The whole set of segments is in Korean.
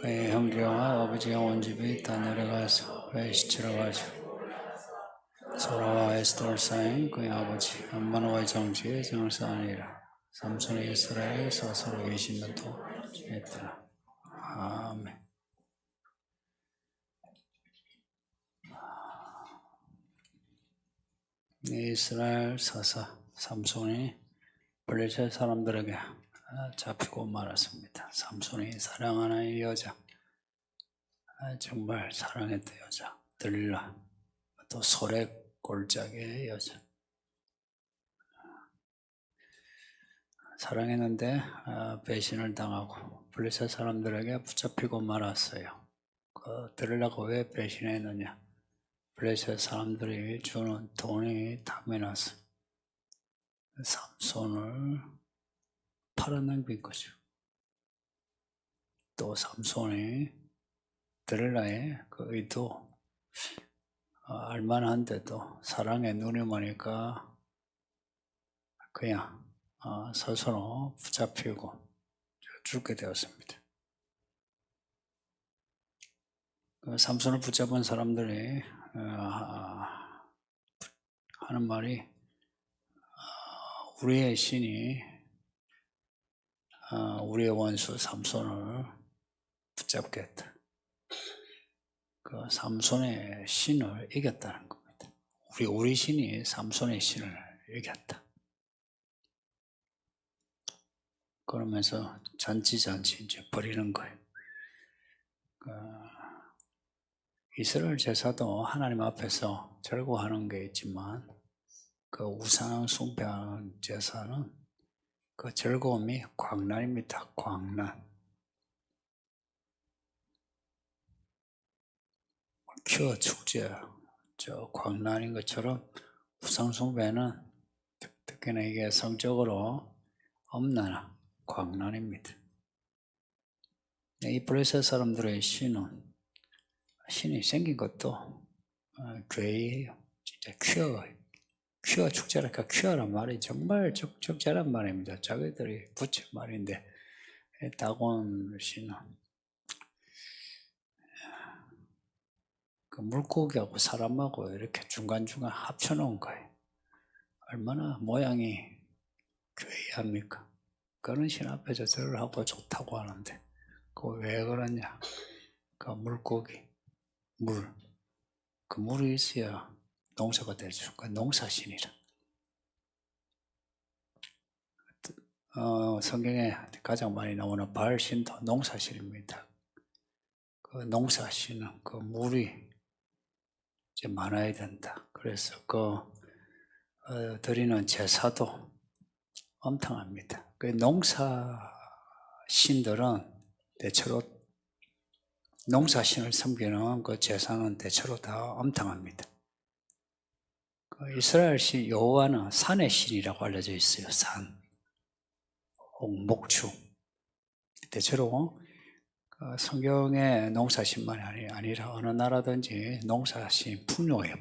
그의 형제와 아버지의 온 집이 다 내려가서 그의 시체를 가지고 소라와 에스더를 쌓인 그의 아버지 암마노의 정치에 정사하니라. 삼손이 이스라엘에 서서로 20년 동안 지냈더라. 아멘. 이스라엘 사사 삼손이 블레셋 사람들에게 잡히고 말았습니다. 삼손이 사랑하는 이 여자, 정말 사랑했던 여자, 들라, 또 소래 골짜기의 여자. 사랑했는데 배신을 당하고 블레셋 사람들에게 붙잡히고 말았어요. 들으려고 왜 배신했느냐? 블레셋 사람들이 주는 돈이 탐이 나서 삼손을 팔아넘긴 거죠. 또 삼손이 들으라의 그 의도 알만한데도 사랑에 눈이 머니까 그냥 스스로 붙잡히고 죽게 되었습니다. 삼손을 붙잡은 사람들이 하는 말이 우리의 신이 우리의 원수 삼손을 붙잡겠다. 그 삼손의 신을 이겼다는 겁니다. 우리 신이 삼손의 신을 이겼다. 그러면서 잔치 이제 버리는 거예요. 이스라엘 제사도 하나님 앞에서 절구하는 게 있지만 그 우상 숭배하는 제사는 그 즐거움이 광란입니다. 광란. 큐어 축제, 광란인 것처럼 우상 숭배는 특히나 이게 성적으로 엄나나 광란입니다. 이 블레셋 사람들의 신이 생긴 것도 죄예요. 진짜 큐어 축제랄까. 큐어란 말이 정말 적절한 말입니다. 자기들이 붙인 말인데 다곤 신은 그 물고기하고 사람하고 이렇게 중간중간 합쳐놓은 거예요. 얼마나 모양이 괴이합니까? 그런 신 앞에서 절을 하고 좋다고 하는데 그거 왜 그러냐? 그 물고기, 그 물이 있어야 농사가 되죠. 그 농사신이라. 성경에 가장 많이 나오는 바알신도 농사신입니다. 그 농사신은 그 물이 이제 많아야 된다. 그래서 드리는 제사도 엄청납니다. 그 농사신들은 대체로 농사신을 섬기는 그 제사는 대체로 다 엄청납니다. 그 이스라엘 신 여호와는 산의 신이라고 알려져 있어요. 산, 목축. 대체로 성경의 농사신만이 아니라 어느 나라든지 농사신 풍요예요.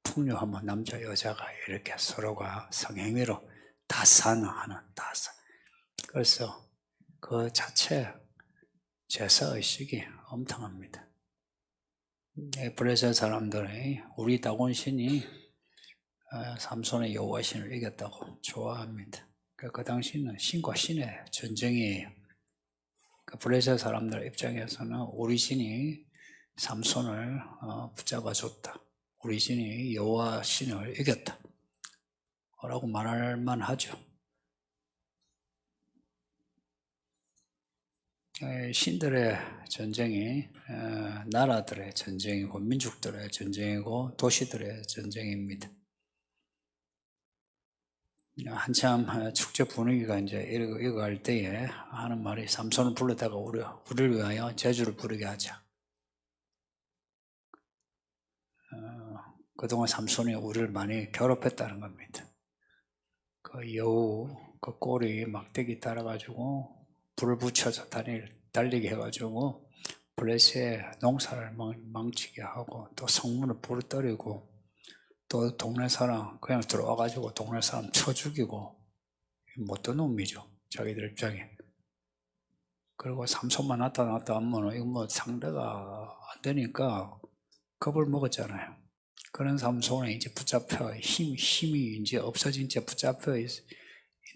풍요하면 남자 여자가 이렇게 서로가 성행위로 다산하는 다산. 그래서 그 자체 제사의식이 엄청납니다. 블레셋 사람들이 우리 다곤 신이 삼손의 여호와 신을 이겼다고 좋아합니다. 그 당시는 신과 신의 전쟁이에요. 블레셋 사람들 입장에서는 우리 신이 삼손을 붙잡아줬다. 우리 신이 여호와 신을 이겼다. 라고 말할 만하죠. 신들의 전쟁이 나라들의 전쟁이고 민족들의 전쟁이고 도시들의 전쟁입니다. 한참 축제 분위기가 이제 이어갈 때에 하는 말이 삼손을 불러다가 우리를 위하여 제주를 부르게 하자. 그동안 삼손이 우리를 많이 괴롭혔다는 겁니다. 그 여우, 그 꼬리 막대기 따라가지고 불을 붙여서 달리게 해가지고 블레셋 농사를 망치게 하고 또 성문을 부러뜨리고 또 동네 사람 그냥 들어와가지고 동네 사람 쳐 죽이고 못된 놈이죠. 자기들 입장에. 그리고 삼손만 나타났다 하면 이거 뭐 상대가 안 되니까 겁을 먹었잖아요. 그런 삼손에 이제 붙잡혀 힘이 이제 없어진 채 붙잡혀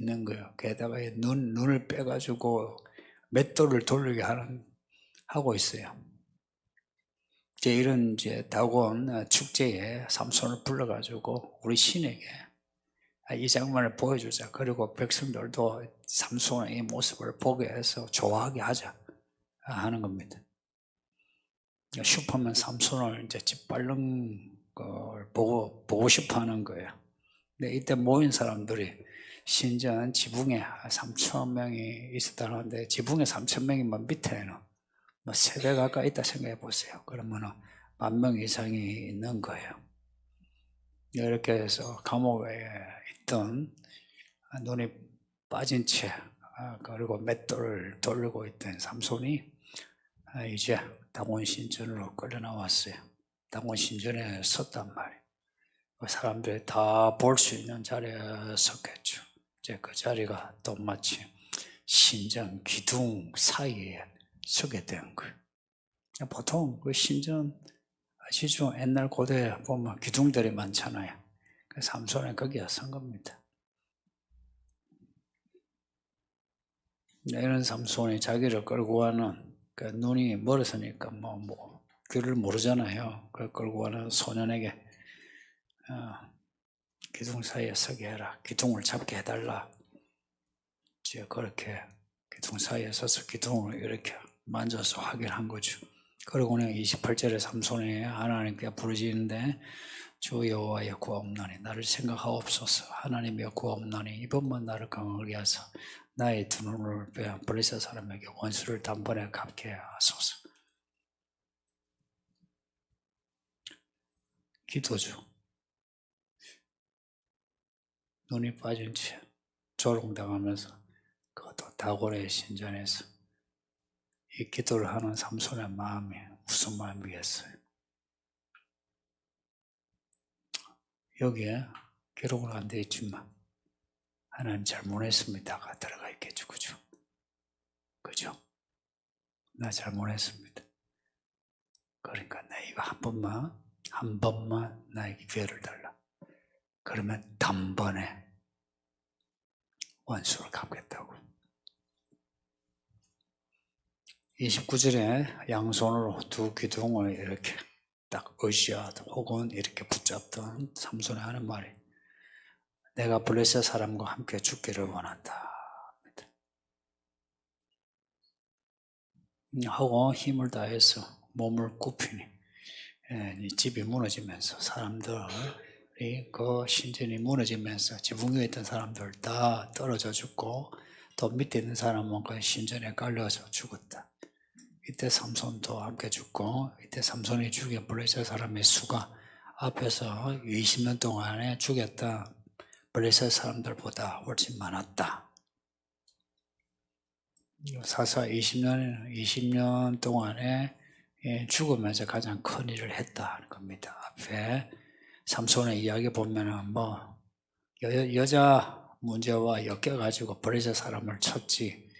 있는 거예요. 게다가 눈을 빼가지고 맷돌을 돌리게 하고 있어요. 이제 이런 이제 다곤 축제에 삼손을 불러가지고 우리 신에게 이 장면을 보여주자. 그리고 백성들도 삼손의 이 모습을 보게 해서 좋아하게 하자 하는 겁니다. 슈퍼맨 삼손을 이제 짓밟는 걸 보고 싶어 하는 거예요. 근데 이때 모인 사람들이 신전 지붕에 3,000명이 있었다는데 지붕에 3,000명이면 밑에는 뭐 3배 가까이 있다 생각해 보세요. 그러면 10,000명 이상이 있는 거예요. 이렇게 해서 감옥에 있던 눈이 빠진 채 그리고 맷돌을 돌리고 있던 삼손이 이제 다곤 신전으로 끌려 나왔어요. 다곤 신전에 섰단 말이에요. 사람들이 다 볼 수 있는 자리에 섰겠죠. 이제 그 자리가 또 마치 신전 기둥 사이에 서게 된 거예요. 보통 그 신전 아시죠? 옛날 고대에 보면 기둥들이 많잖아요. 삼손은 거기에 선 겁니다. 이런 삼손이 자기를 끌고 가는 그 눈이 멀어서니까 뭐 길을 모르잖아요. 그걸 끌고 가는 소년에게 기둥 사이에 서게 해라. 기둥을 잡게 해달라. 이제 그렇게 기둥 사이에 서서 기둥을 이렇게 만져서 확인한 거죠. 그러고는 28절에 삼손이 하나님께 부르짖는데 주 여호와의 구하옵나니 나를 생각하옵소서. 하나님의 구하옵나니 이번만 나를 강하게 하사 나의 두 눈을 빼어 블레셋 사람에게 원수를 단번에 갚게 하소서. 기도죠. 눈이 빠진 채 조롱당하면서 그것도 다곤의 신전에서 이 기도를 하는 삼손의 마음이 무슨 마음이겠어요? 여기에 기록은 안 되어 있지만 하나님 잘못했습니다가 들어가 있겠죠. 그죠? 나 잘못했습니다. 그러니까 나 이거 한 번만 나에게 기회를 달라. 그러면 단번에 원수를 갚겠다고. 29절에 양손으로 두 기둥을 이렇게 딱 의지하던 혹은 이렇게 붙잡던 삼손이 하는 말이 내가 블레셋 사람과 함께 죽기를 원한다 하고 힘을 다해서 몸을 굽히니 집이 무너지면서 사람들이 그 신전이 무너지면서 지붕 위에 있던 사람들 다 떨어져 죽고 또 밑에 있는 사람은 그 신전에 깔려서 죽었다. 이때 삼손도 함께 죽고 이때 삼손이 죽인 블레셋 사람의 수가 앞에서 20년 동안에 죽였다 블레셋 사람들보다 훨씬 많았다. 사사 20년 동안에 죽으면서 가장 큰 일을 했다 하는 겁니다. 앞에 삼손의 이야기 보면은 여자 문제와 엮여가지고 블레셋 사람을 쳤지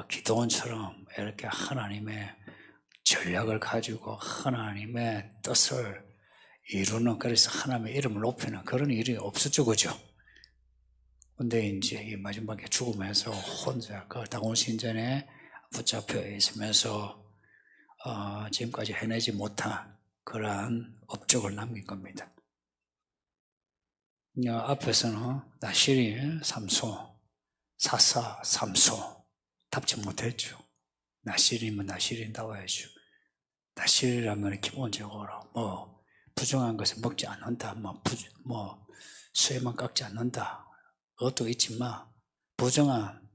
기도원처럼 이렇게 하나님의 전략을 가지고 하나님의 뜻을 이루는 그래서 하나님의 이름을 높이는 그런 일이 없었죠. 그죠? 근데 이제 이 마지막에 죽으면서 혼자 그 다곤 신전에 붙잡혀 있으면서 지금까지 해내지 못한 그러한 업적을 남긴 겁니다. 앞에서는 나실이 삼손, 사사 삼손 답지 못했죠. 나실이면 나실이 나와야죠. 나실이라면 기본적으로 부정한 것을 먹지 않는다, 수혜만 깎지 않는다. 그것도 있지만 부정한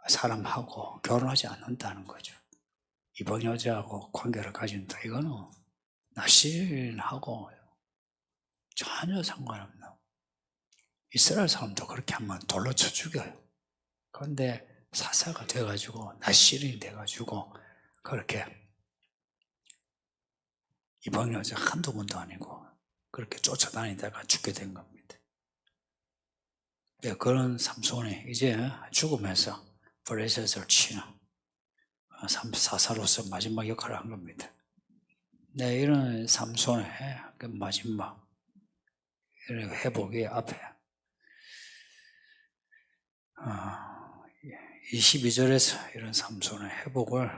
사람하고 결혼하지 않는다는 거죠. 이방 여자하고 관계를 가진다. 이거는 나실하고 전혀 상관없는. 이스라엘 사람도 그렇게 하면 돌로 쳐 죽여요. 그런데 사사가 돼가지고 나실이 돼가지고 그렇게 이방 여자 한두 번도 아니고 그렇게 쫓아다니다가 죽게 된 겁니다. 네, 그런 삼손이 이제 죽으면서 블레셋을 치는 사사로서 마지막 역할을 한 겁니다. 네, 이런 삼손의 그 마지막 이런 회복의 앞에 22절에서 이런 삼손의 회복을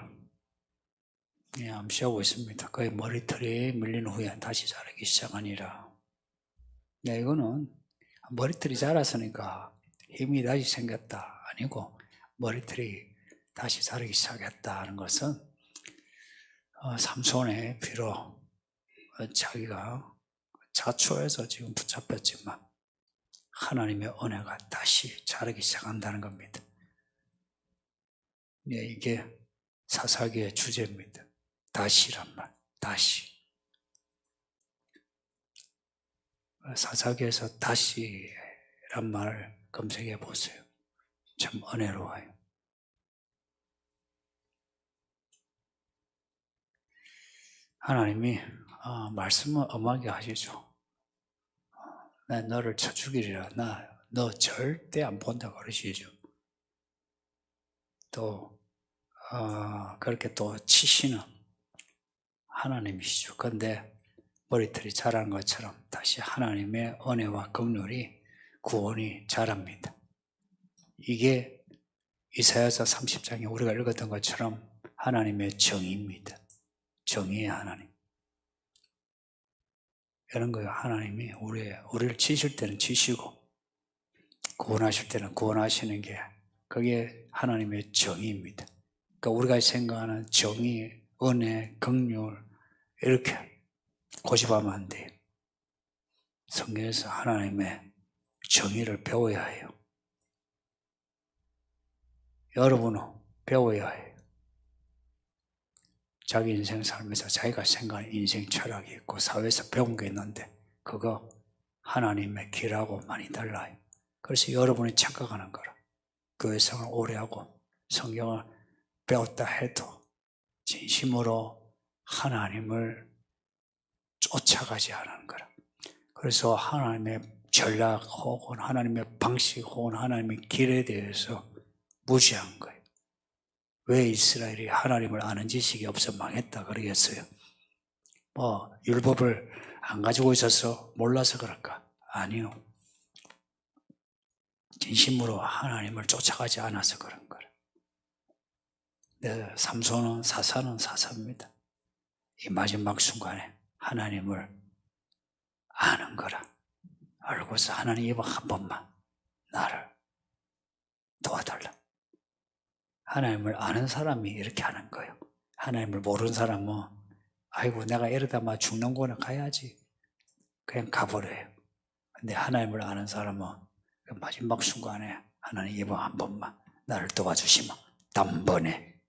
암시하고 있습니다. 그의 머리털이 밀린 후에 다시 자라기 시작하니라. 네, 이거는 머리털이 자랐으니까 힘이 다시 생겼다 아니고 머리털이 다시 자라기 시작했다 하는 것은 삼손의 비록 자기가 자초해서 지금 붙잡혔지만 하나님의 은혜가 다시 자라기 시작한다는 겁니다. 네, 이게 사사기의 주제입니다. 다시란 말, 다시. 사사기에서 다시란 말을 검색해 보세요. 참 은혜로워요. 하나님이 말씀을 엄하게 하시죠. 나 너를 쳐 죽이리라. 너 절대 안 본다 그러시죠. 또 그렇게 또 치시는 하나님이시죠. 그런데 머리털이 자라는 것처럼 다시 하나님의 은혜와 긍휼이 구원이 자랍니다. 이게 이사야서 30장에 우리가 읽었던 것처럼 하나님의 정의입니다. 정의의 하나님. 이런 거예요. 하나님이 우리를 치실 때는 치시고 구원하실 때는 구원하시는 게 그게 하나님의 정의입니다. 그러니까 우리가 생각하는 정의, 은혜, 긍휼 이렇게 고집하면 안 돼요. 성경에서 하나님의 정의를 배워야 해요. 여러분은 배워야 해요. 자기 인생 살면서 자기가 생각하는 인생 철학이 있고 사회에서 배운 게 있는데 그거 하나님의 길하고 많이 달라요. 그래서 여러분이 착각하는 거라. 교회 생활 오래 하고 성경을 배웠다 해도 진심으로 하나님을 쫓아가지 않은 거라. 그래서 하나님의 전략 혹은 하나님의 방식 혹은 하나님의 길에 대해서 무지한 거예요. 왜 이스라엘이 하나님을 아는 지식이 없어 망했다 그러겠어요? 율법을 안 가지고 있어서 몰라서 그럴까? 아니요. 진심으로 하나님을 쫓아가지 않아서 그런 거라. 네, 삼손은 사사입니다. 이 마지막 순간에 하나님을 아는 거라. 알고서 하나님 이번 한 번만 나를 도와달라. 하나님을 아는 사람이 이렇게 하는 거예요. 하나님을 모르는 사람은 아이고 내가 이러다 죽는구나 가야지. 그냥 가버려요. 근데 하나님을 아는 사람은 그 마지막 순간에 하나님 이번 한 번만 나를 도와주시면 단번에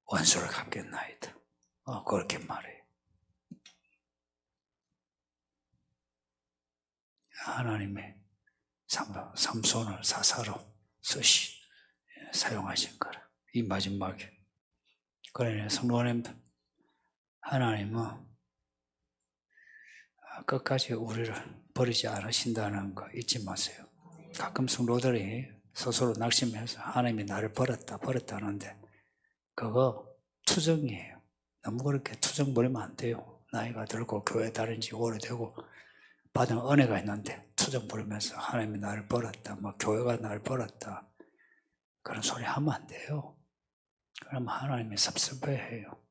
원수를 갚겠나이다. 그렇게 말해요. 하나님의 삼손을 사사로 사용하신 거라. 이 마지막에. 그러니 성도님, 하나님은 끝까지 우리를 버리지 않으신다는 거 잊지 마세요. 가끔 성도들이 스스로 낙심해서 하나님이 나를 버렸다 하는데 그거 투정이에요. 너무 그렇게 투정 부리면 안 돼요. 나이가 들고 교회 다닌 지 오래되고 받은 은혜가 있는데 투정 부리면서 하나님이 나를 버렸다, 교회가 나를 버렸다 그런 소리 하면 안 돼요. 그러면 하나님이 섭섭해해요.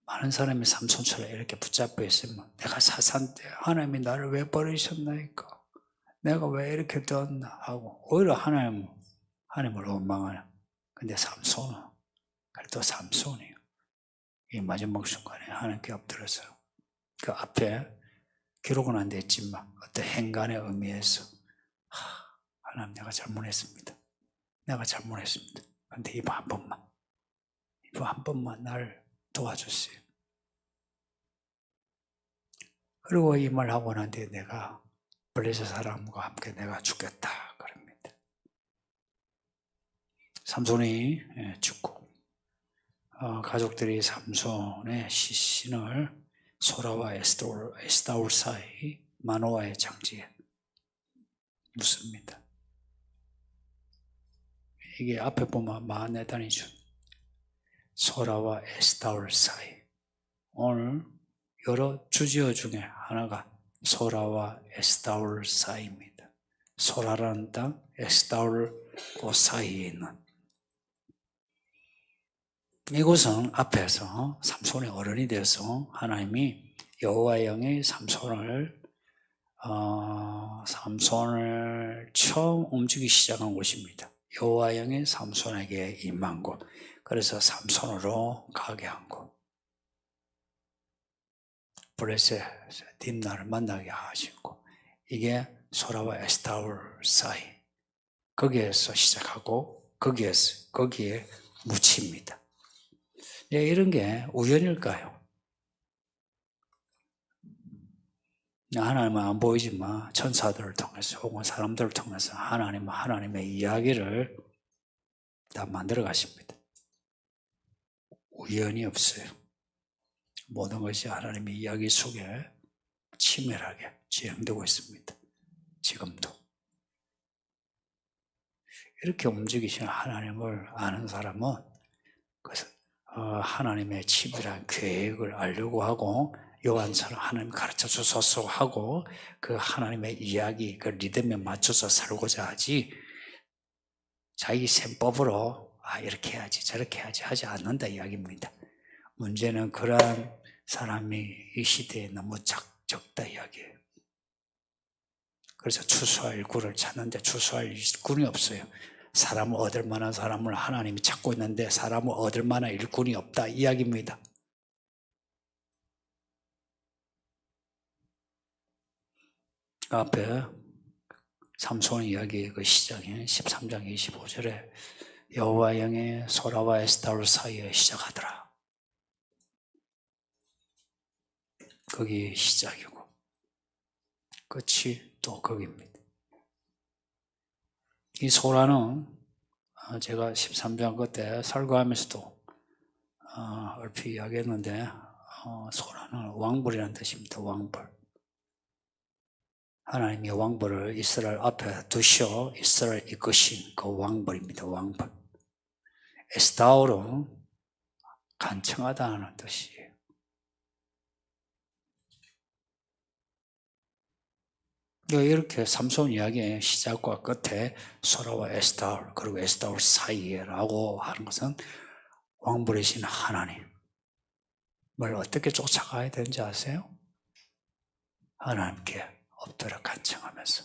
많은 사람이 삼손처럼 이렇게 붙잡혀 있으면 내가 사사인데 하나님이 나를 왜 버리셨나이까? 내가 왜 이렇게 되었나 하고 오히려 하나님을 원망하는. 근데 삼손은 그래도 삼손이에요. 이 마지막 순간에 하나님께 엎드려서 그 앞에 기록은 안 됐지만 어떤 행간의 의미에서 하나님 내가 잘못했습니다. 근데 이번 한 번만 나를 도와주세요. 그리고 이 말 하고 난 뒤에 내가 블레셋 사람과 함께 내가 죽겠다 그럽니다. 삼손이 죽고 가족들이 삼손의 시신을 소라와 에스다올 사이 마노아의 장지에 묻습니다. 이게 앞에 보면 마하네단이죠. 소라와 에스다올 사이. 오늘 여러 주지어 중에 하나가 소라와 에스다올 사이입니다. 소라라는 땅, 에스다올 그 사이에 있는. 이곳은 앞에서 삼손의 어른이 되어서 하나님이 여호와의 영이 삼손을 처음 움직이기 시작한 곳입니다. 여호와의 영이 삼손에게 임한 곳. 그래서 삼손으로 가게 한 곳. 블레셋 딥나를 만나게 하신 곳. 이게 소라와 에스타올 사이. 거기에서 시작하고 거기에 묻힙니다. 이런 게 우연일까요? 하나님은 안 보이지만 천사들을 통해서 혹은 사람들을 통해서 하나님의 이야기를 다 만들어 가십니다. 우연이 없어요. 모든 것이 하나님의 이야기 속에 치밀하게 진행되고 있습니다. 지금도. 이렇게 움직이시는 하나님을 아는 사람은 하나님의 치밀한 계획을 알려고 하고 요한처럼 하나님 가르쳐 주소서 하고 그 하나님의 이야기, 그 리듬에 맞춰서 살고자 하지 자기 셈법으로 이렇게 해야지 저렇게 해야지 하지 않는다 이야기입니다. 문제는 그러한 사람이 이 시대에 너무 적다 이야기예요. 그래서 추수할 일꾼을 찾는데 추수할 일꾼이 없어요. 사람을 얻을 만한 사람을 하나님이 찾고 있는데 사람을 얻을 만한 일꾼이 없다 이야기입니다. 앞에 삼손 이야기의 그 시작인 13장 25절에 여호와 영이 소라와 에스타올 사이에 시작하더라. 거기 시작이고 끝이 또 거기입니다. 이 소라는 제가 13장 그때 설교하면서도 얼핏 이야기했는데 소라는 왕벌이라는 뜻입니다. 왕벌. 하나님이 왕벌을 이스라엘 앞에 두셔 이스라엘 이끄신 그 왕벌입니다. 왕벌. 에스다올은 간청하다는 뜻이에요. 이렇게 삼손 이야기의 시작과 끝에 소라와 에스다올 그리고 에스다올 사이에라고 하는 것은 왕벌이신 하나님을 어떻게 쫓아가야 되는지 아세요? 하나님께 엎드려 간청하면서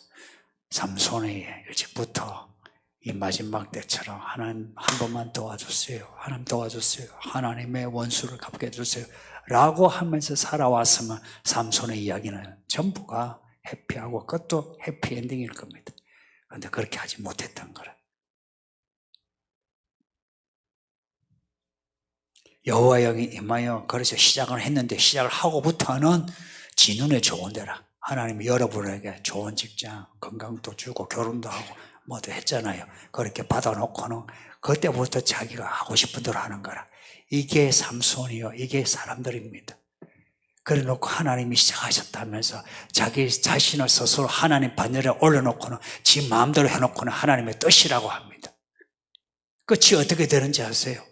삼손에게 일찍부터 이 마지막 때처럼 하나님 한 번만 도와주세요. 하나님 도와주세요. 하나님의 원수를 갚게 해주세요. 라고 하면서 살아왔으면 삼손의 이야기는 전부가 해피하고 그것도 해피엔딩일 겁니다. 그런데 그렇게 하지 못했던 거라. 여호와 영이 임하여 그래서 시작을 했는데 시작을 하고부터는 지 눈에 좋은 데라. 하나님이 여러분에게 좋은 직장, 건강도 주고 결혼도 하고 뭐도 했잖아요. 그렇게 받아놓고는 그때부터 자기가 하고 싶은 대로 하는 거라. 이게 삼손이요. 이게 사람들입니다. 그래 놓고 하나님이 시작하셨다면서 자기 자신을 스스로 하나님 반열에 올려놓고는 지 마음대로 해놓고는 하나님의 뜻이라고 합니다. 끝이 어떻게 되는지 아세요?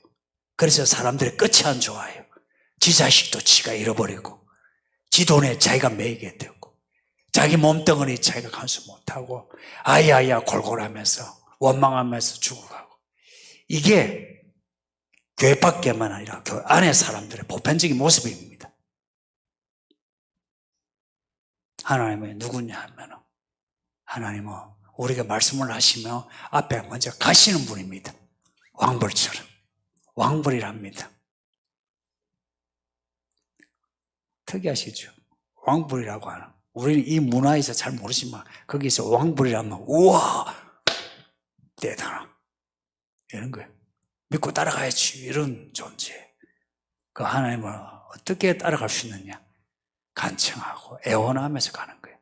그래서 사람들이 끝이 안 좋아요. 지 자식도 지가 잃어버리고 지 돈에 자기가 매이게 되고 자기 몸뚱어리 자기가 간수 못하고 아야야 골골하면서 원망하면서 죽어가고 이게 교회 밖에만 아니라 교회 안에 사람들의 보편적인 모습입니다. 하나님은 누구냐 하면 하나님은 우리가 말씀을 하시며 앞에 먼저 가시는 분입니다. 왕벌처럼 왕벌이랍니다. 특이하시죠? 왕벌이라고 하는 우리는 이 문화에서 잘 모르지만 거기서 왕벌이라면 우와 대단하 이런 거예요. 믿고 따라가야지 이런 존재. 그 하나님을 어떻게 따라갈 수 있느냐? 간청하고 애원하면서 가는 거예요.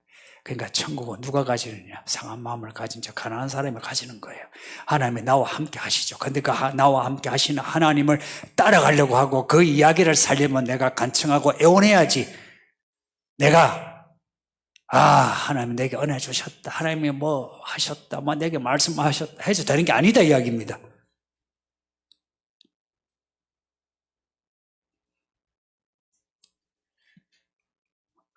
그러니까 천국은 누가 가지느냐? 상한 마음을 가진 자, 가난한 사람이 가지는 거예요. 하나님이 나와 함께 하시죠. 근데 그 나와 함께 하시는 하나님을 따라가려고 하고 그 이야기를 살려면 내가 간청하고 애원해야지. 내가 하나님 내게 은혜 주셨다, 하나님이 뭐 하셨다, 뭐 내게 말씀하셨다 해서 되는 게 아니다 이야기입니다.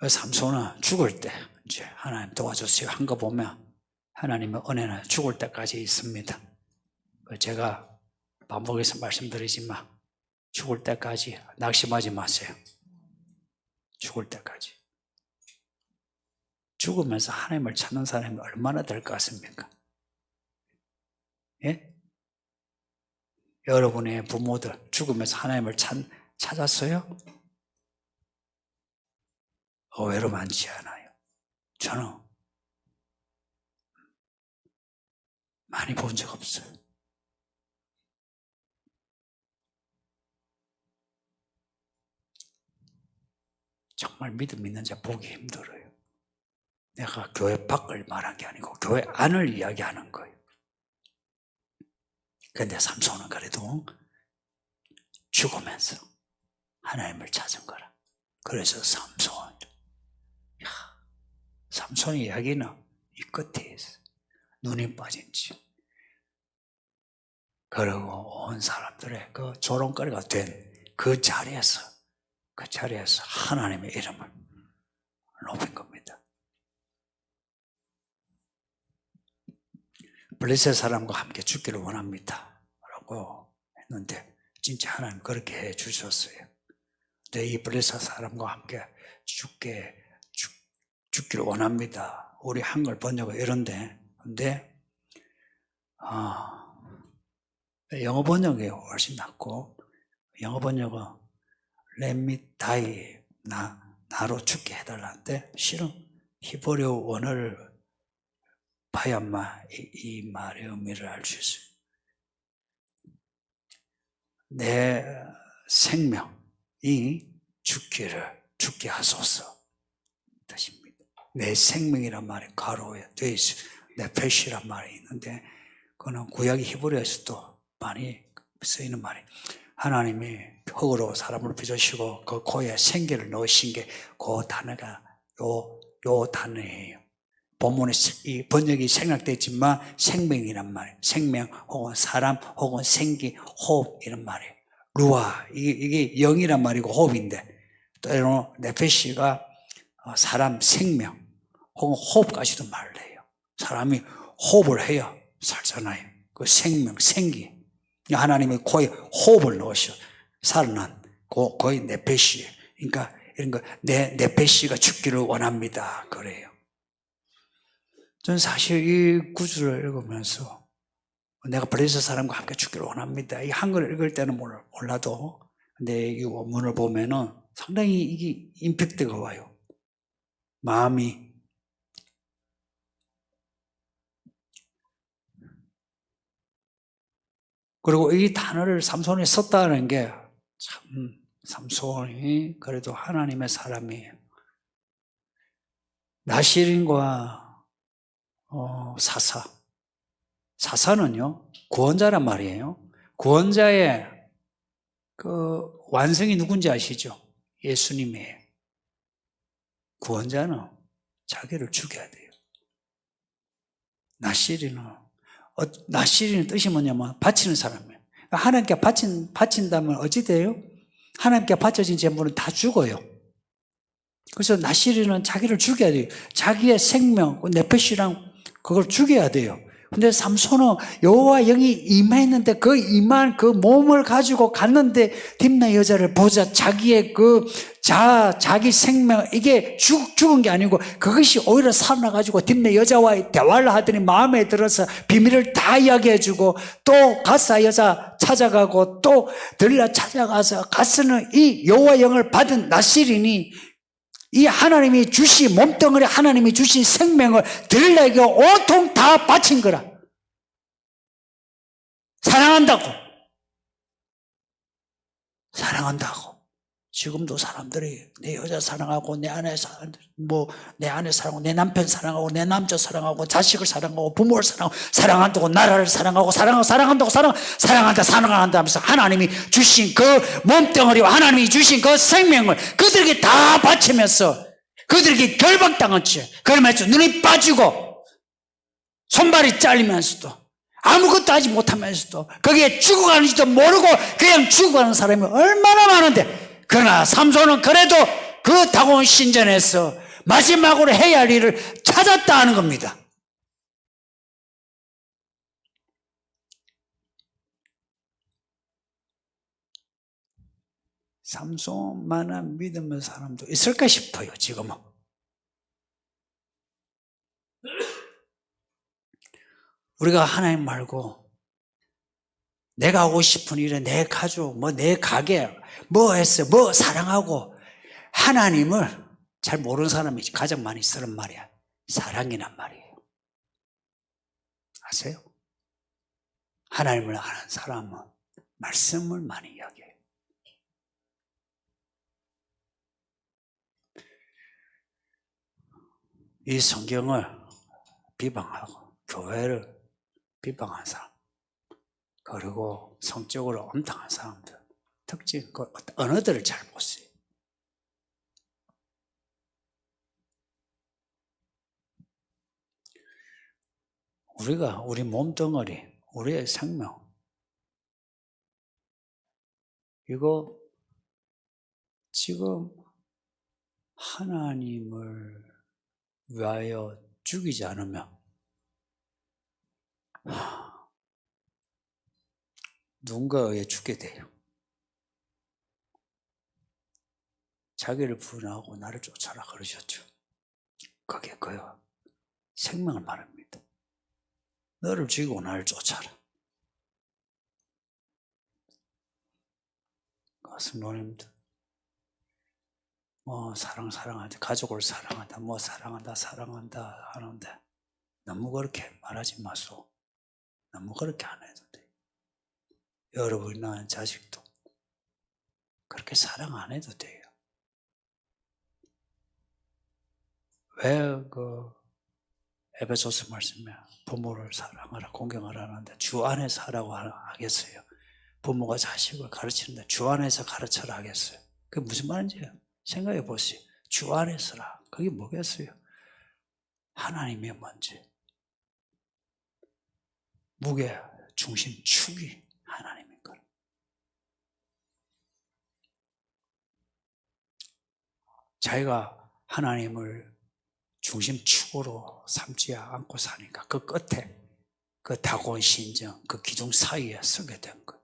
삼손은 죽을 때 이제 하나님 도와주세요 한 거 보면 하나님의 은혜는 죽을 때까지 있습니다. 제가 반복해서 말씀드리지만 죽을 때까지 낙심하지 마세요. 죽을 때까지. 죽으면서 하나님을 찾는 사람이 얼마나 될 것 같습니까? 예? 여러분의 부모들 죽으면서 하나님을 찾았어요? 의외로 많지 않아요. 저는 많이 본 적 없어요. 정말 믿음 있는 자 보기 힘들어요. 내가 교회 밖을 말한 게 아니고 교회 안을 이야기하는 거예요. 그런데 삼손은 그래도 죽으면서 하나님을 찾은 거라. 그래서 삼손의 이야기는 이 끝에 있어요. 눈이 빠진 지. 그리고 온 사람들의 그 조롱거리가 된 그 자리에서 하나님의 이름을 높인 겁니다. 블레셋 사람과 함께 죽기를 원합니다 라고 했는데 진짜 하나님 그렇게 해 주셨어요. 근데 이 블레셋 사람과 함께 죽기를 원합니다. 우리 한글 번역은 이런데, 근데 영어 번역이 훨씬 낫고, 영어 번역은 Let me die, 나로 죽게 해달라는데 실은 히브리어 원어를 봐야만 이 말의 의미를 알 수 있어요. 내 생명이 죽게 하소서 뜻입니다. 내 생명이란 말이 가로에 되어 있어요. 네페시란 말이 있는데 그거는 구약 히브리어에서도 많이 쓰이는 말이에요. 하나님이 흙으로 사람을 빚으시고 그 코에 생기를 넣으신 게 그 단어가 요 단어예요. 본문에 이 번역이 생략됐지만 생명이란 말이에요. 생명 혹은 사람 혹은 생기, 호흡 이런 말이에요. 루아 이게 영이란 말이고 호흡인데 때로는 네페시가 사람 생명 혹은 호흡까지도 말을 해요. 사람이 호흡을 해야 살잖아요. 그 생명, 생기. 하나님이 코에 호흡을 넣으셔 살아난 거의 네페시. 그러니까 이런 거 네페시가 죽기를 원합니다. 그래요. 저는 사실 이 구절을 읽으면서 내가 블레셋 사람과 함께 죽기를 원합니다. 이 한글을 읽을 때는 몰라도 근데 이 원문을 보면은 상당히 이게 임팩트가 와요. 마음이 그리고 이 단어를 삼손이 썼다는 게 참 삼손이 그래도 하나님의 사람이에요. 나실인과 사사는요 구원자란 말이에요. 구원자의 그 완성이 누군지 아시죠? 예수님이에요. 구원자는 자기를 죽여야 돼요. 나실이는 뜻이 뭐냐면 바치는 사람이에요. 하나님께 바친다면 어찌 돼요? 하나님께 바쳐진 제물은 다 죽어요. 그래서 나실이는 자기를 죽여야 돼요. 자기의 생명, 네페시랑 그걸 죽여야 돼요. 근데 삼손은 여호와 영이 임했는데 그 임한 그 몸을 가지고 갔는데 딥나 여자를 보자 자기의 자기 생명 이게 죽은 게 아니고 그것이 오히려 살아나가지고 딥나 여자와의 대화를 하더니 마음에 들어서 비밀을 다 이야기해주고 또 가사 여자 찾아가고 또 들라 찾아가서 가서는 이 여호와 영을 받은 나실이니 이 하나님이 주신 몸덩어리 하나님이 주신 생명을 들에게 온통 다 바친 거라. 사랑한다고 지금도 사람들이 내 여자 사랑하고 내 아내 사랑하고 내 남편 사랑하고 내 남자 사랑하고 자식을 사랑하고 부모를 사랑한다고 나라를 사랑한다고 사랑한다 하면서 하나님이 주신 그 몸뚱어리와 하나님이 주신 그 생명을 그들에게 다 바치면서 그들에게 결박당한 채 그러면서 눈이 빠지고 손발이 잘리면서도 아무것도 하지 못하면서도 거기에 죽어가는지도 모르고 그냥 죽어가는 사람이 얼마나 많은데, 그러나 삼손은 그래도 그 다곤 신전에서 마지막으로 해야 할 일을 찾았다 하는 겁니다. 삼손만한 믿음의 사람도 있을까 싶어요. 지금은 우리가 하나님 말고 내가 하고 싶은 일에 내 가족, 내 가게, 했어, 사랑하고 하나님을 잘 모르는 사람이 가장 많이 쓰는 말이야. 사랑이란 말이에요. 아세요? 하나님을 아는 사람은 말씀을 많이 이야기해요. 이 성경을 비방하고 교회를 비방한 사람, 그리고 성적으로 엄당한 사람들 특징, 그 언어들을 잘 보세요. 우리가 우리 몸뚱어리, 우리의 생명, 이거 지금 하나님을 위하여 죽이지 않으면 누군가에 의해 죽게 돼요. 자기를 부인하고 나를 쫓아라 그러셨죠. 그게 그요 생명을 말합니다. 너를 죽이고 나를 쫓아라. 성도님들, 사랑한다, 가족을 사랑한다, 사랑한다 하는데 너무 그렇게 말하지 마소. 너무 그렇게 안 해도 돼. 여러분이 낳은 자식도 그렇게 사랑 안 해도 돼요. 왜 에베소서 말씀에 부모를 사랑하라, 공경하라 하는데 주 안에서 하라고 하겠어요? 부모가 자식을 가르치는데 주 안에서 가르쳐라 하겠어요? 그게 무슨 말인지 생각해 보세요. 주 안에서라. 그게 뭐겠어요? 하나님의 문제. 무게, 중심, 축이 하나님인 거예요. 자기가 하나님을 중심축으로 삼지 않고 사니까 그 끝에 그 다곤 신정, 그 기둥 사이에 서게 된 거예요.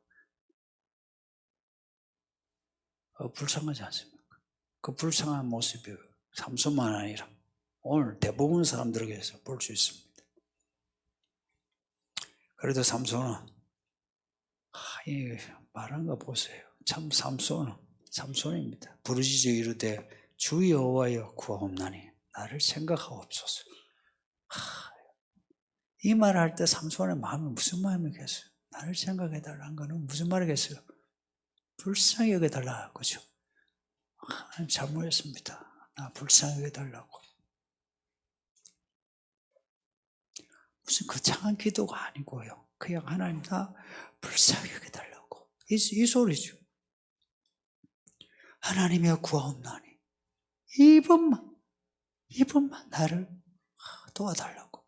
불쌍하지 않습니까? 그 불쌍한 모습이 삼손만 아니라 오늘 대부분 사람들에게서 볼 수 있습니다. 그래도 삼손은 말하는 거 보세요. 참 삼손입니다. 부르짖어 이르되 주 여호와여 구하옵나니 나를 생각하옵소서. 이 말을 할 때 삼손의 마음이 무슨 마음이겠어요? 나를 생각해달라는 거는 무슨 말이겠어요? 불쌍히 여겨달라 그죠? 하나님 잘못했습니다. 나 불쌍히 여겨달라고. 무슨 거창한 기도가 아니고요. 그냥 하나님 나 불쌍히 여겨달라고. 이 소리죠. 하나님이여 구하옵나니 이번만 나를 도와달라고.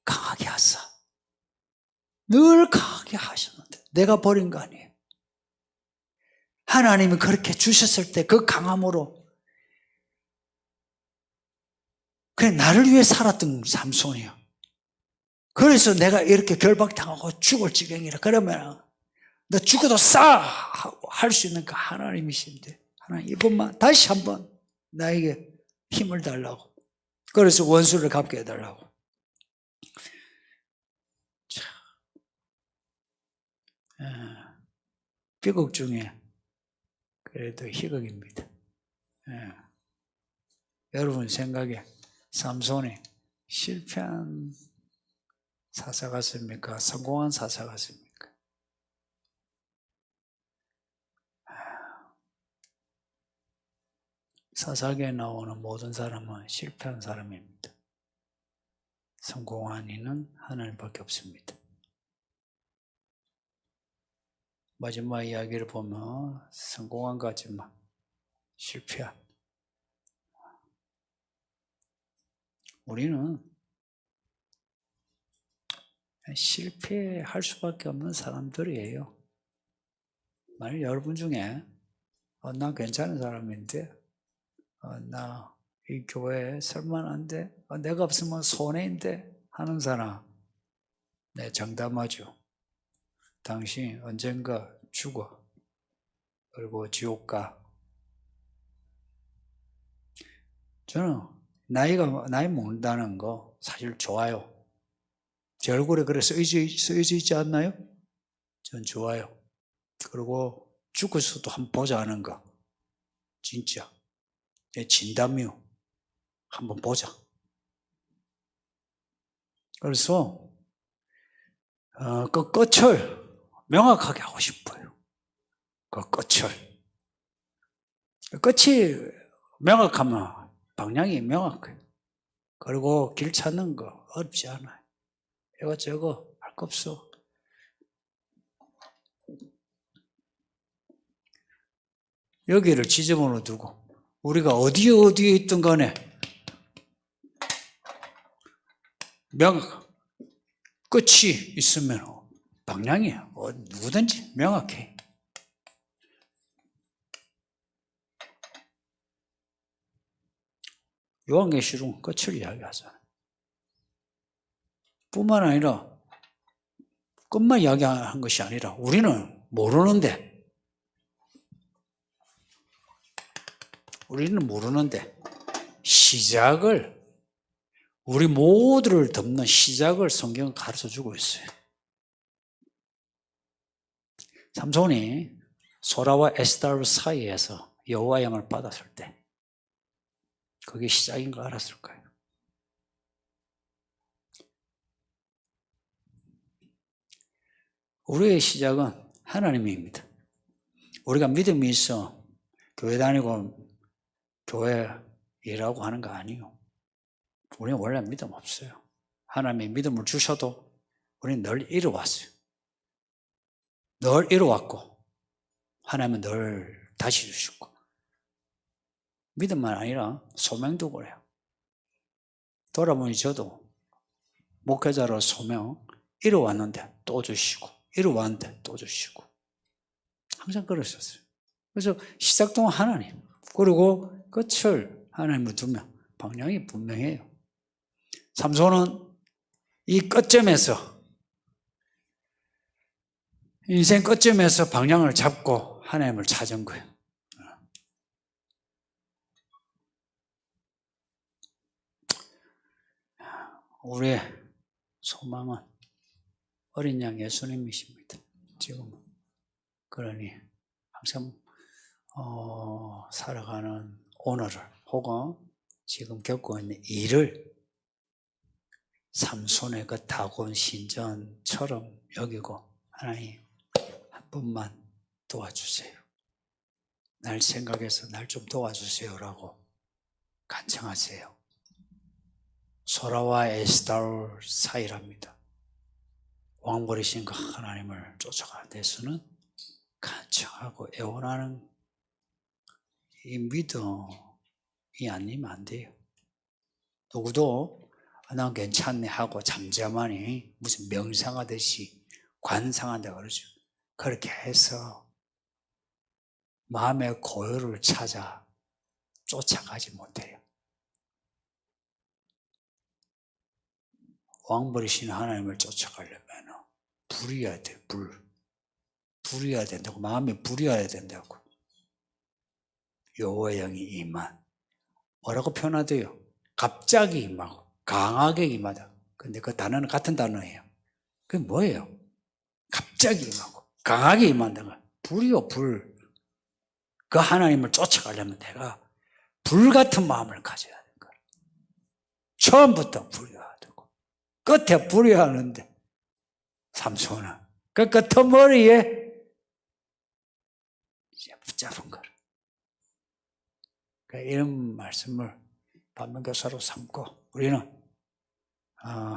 강하게 하사. 늘 강하게 하셨는데 내가 버린 거 아니에요. 하나님이 그렇게 주셨을 때 그 강함으로 그냥 나를 위해 살았던 삼손이요. 그래서 내가 이렇게 결박당하고 죽을 지경이라. 그러면 너 죽어도 할 수 있는 그 하나님이신데 하나님 이번만 다시 한번 나에게 힘을 달라고. 그래서 원수를 갚게 해달라고. 비극 중에 그래도 희극입니다. 여러분 생각에 삼손이 실패한 사사 같습니까? 성공한 사사 같습니까? 사사기에 나오는 모든 사람은 실패한 사람입니다. 성공한 이는 하나님밖에 없습니다. 마지막 이야기를 보면 성공한 것 같지만 실패한. 우리는 실패할 수밖에 없는 사람들이에요. 만약 여러분 중에 나 괜찮은 사람인데 나 이 교회에 설만한데 내가 없으면 손해인데 하는 사람, 네, 장담하죠. 당신 언젠가 죽어. 그리고 지옥 가. 저는 나이 먹는다는 거 사실 좋아요. 제 얼굴에 그래 쓰여져 있지 않나요? 전 좋아요. 그리고 죽을 수도 한번 보자 하는 거. 진짜. 내 진담이요. 한번 보자. 그래서 그 끝을 명확하게 하고 싶어요. 그 끝을. 끝이 명확하면 방향이 명확해요. 그리고 길 찾는 거 어렵지 않아요. 이것저것 할 거 없어. 여기를 지점으로 두고 우리가 어디에 있든 간에 끝이 있으면 방향이 누구든지 명확해. 요한계시록은 끝을 이야기하잖아요. 뿐만 아니라 끝만 이야기한 것이 아니라 우리는 모르는데 시작을, 우리 모두를 덮는 시작을 성경은 가르쳐주고 있어요. 삼손이 소라와 에스다르 사이에서 여호와 영을 받았을 때 그게 시작인 거 알았을까요? 우리의 시작은 하나님입니다. 우리가 믿음이 있어 교회 다니고 교회 일하고 하는 거 아니에요. 우리는 원래 믿음 없어요. 하나님이 믿음을 주셔도 우리는 늘 이뤄왔어요. 늘 이뤄왔고 하나님은 늘 다시 주시고 믿음만 아니라 소명도 그래요. 돌아보니 저도 목회자로 소명 이뤄왔는데 또 주시고 이뤄왔는데 또 주시고 항상 그러셨어요. 그래서 시작도 하나님 그리고 끝을 하나님을 두면 방향이 분명해요. 삼손은 이 끝점에서 인생 끝점에서 방향을 잡고 하나님을 찾은 거예요. 우리의 소망은 어린 양 예수님이십니다. 지금 그러니 항상 살아가는 오늘을 혹은 지금 겪고 있는 일을 삼손의 그 다곤 신전처럼 여기고 하나님 한 분만 도와주세요. 날 생각해서 날 좀 도와주세요라고 간청하세요. 소라와 에스다르 사이랍니다. 왕버리신 그 하나님을 쫓아가는 데서는 간청하고 애원하는 이 믿음이 아니면 안 돼요. 누구도 난 괜찮네 하고 잠잠하니 무슨 명상하듯이 관상한다 그러죠. 그렇게 해서 마음의 고요를 찾아 쫓아가지 못해요. 왕버리신 하나님을 쫓아가려면 불이어야 돼. 불이어야 된다고. 마음에 불이어야 된다고. 여호와의 영이 임한. 뭐라고 표현하대요? 갑자기 임하고 강하게 임하다. 근데 그 단어는 같은 단어예요. 그게 뭐예요? 갑자기 임하고 강하게 임한다가 불이요, 불. 그 하나님을 쫓아가려면 내가 불같은 마음을 가져야 되는 거예요. 처음부터 불이어야 되고 끝에 불이어야 하는데 삼손은 그 끄트머리에 이제 붙잡은 거예요. 이런 말씀을 반면교사로 삼고 우리는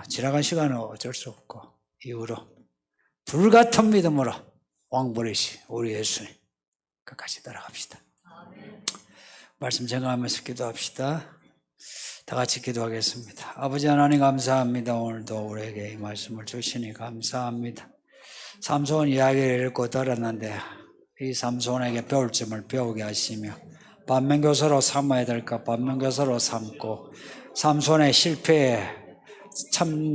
지나간 시간은 어쩔 수 없고 이후로 불같은 믿음으로 왕버리시 우리 예수님 끝까지 따라갑시다. 말씀 정하면서 기도합시다. 다 같이 기도하겠습니다. 아버지 하나님 감사합니다. 오늘도 우리에게 이 말씀을 주시니 감사합니다. 삼손 이야기를 읽고 들었는데 이 삼손에게 배울 점을 배우게 하시며 반면교사로 삼아야 될까 반면교사로 삼고 삼손의 실패에 참